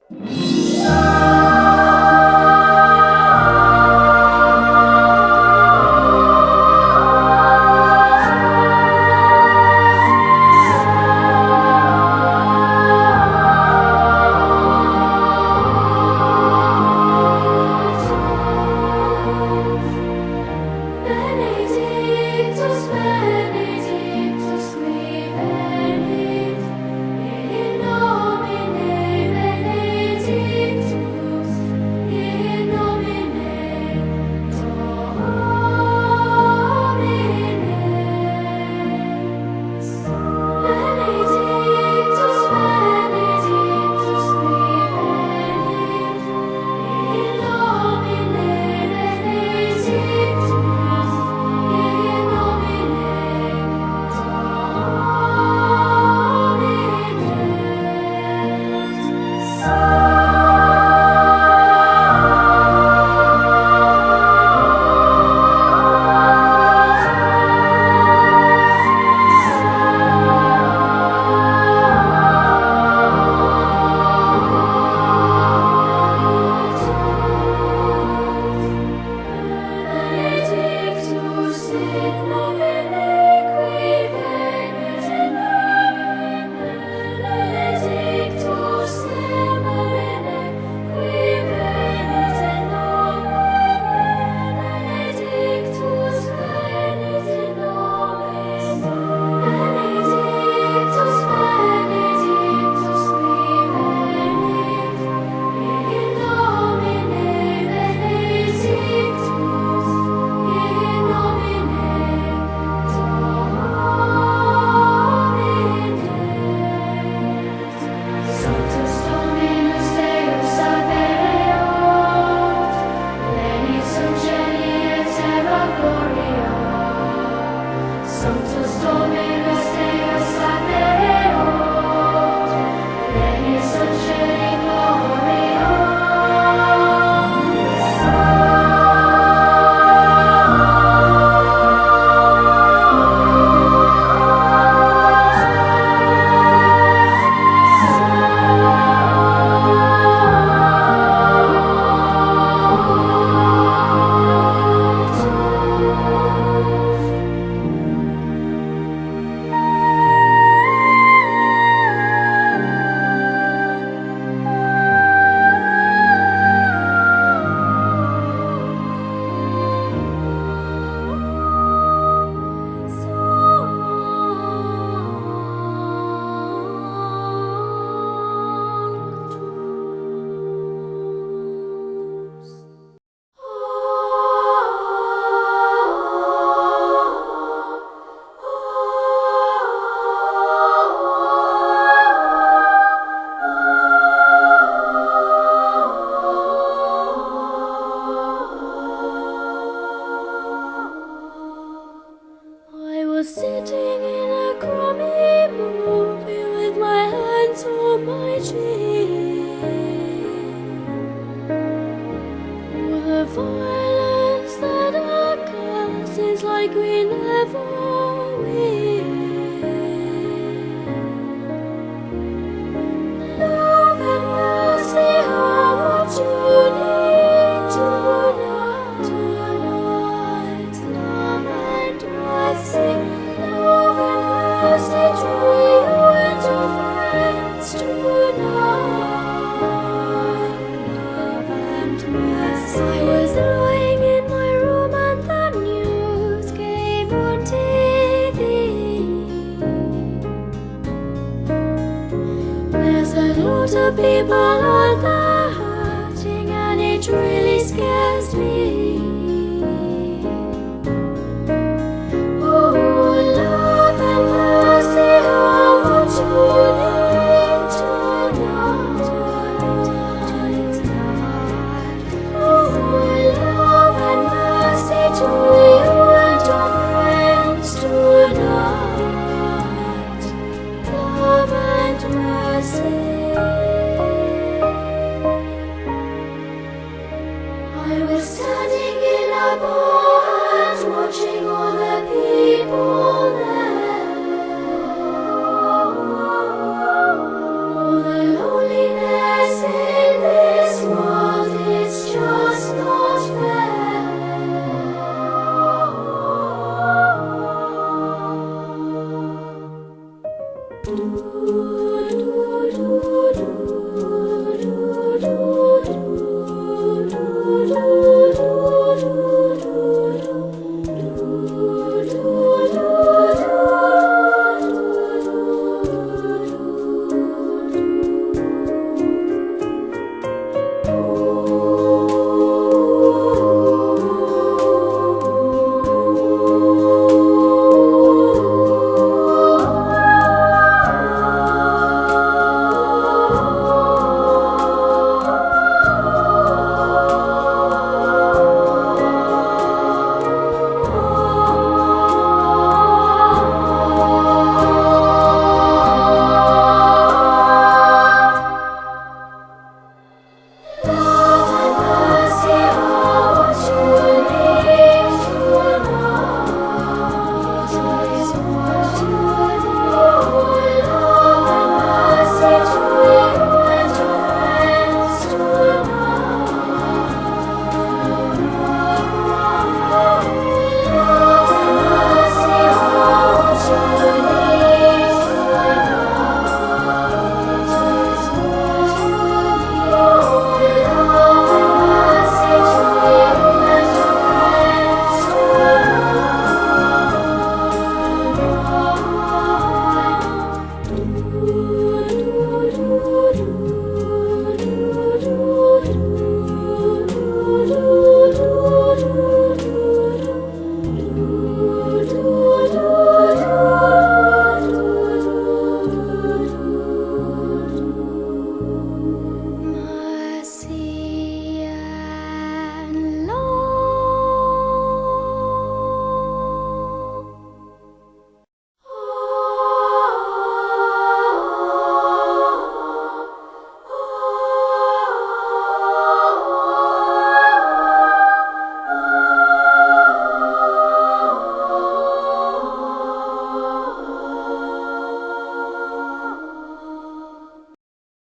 Benedictus, Benedictus qui venit, in nomine Benedictus, in nomine Domini. Benedictus, Benedictus qui venit, in nomine Benedictus, in Benedictus in nomine qui venit, in nomine Benedictus in nomine qui venit, in nomine Benedictus venit, in nomine Benedictus, Benedictus qui venit, in nomine Benedictus, in nomine Domini. Sanctus Dominus Deus sapereot, pleni sungeni et terra gloria. Sanctus Dominus Deus sapereot, pleni sungeni gloria. I was sitting in a crummy movie with my hands on my chin. Oh, the violence that occurs is like we never win. Love and mercy are what you need tonight. Love and mercy, love and mercy to you and your friends tonight. Love and mercy. I was lying in my room and the news came on TV. There's a lot of people on the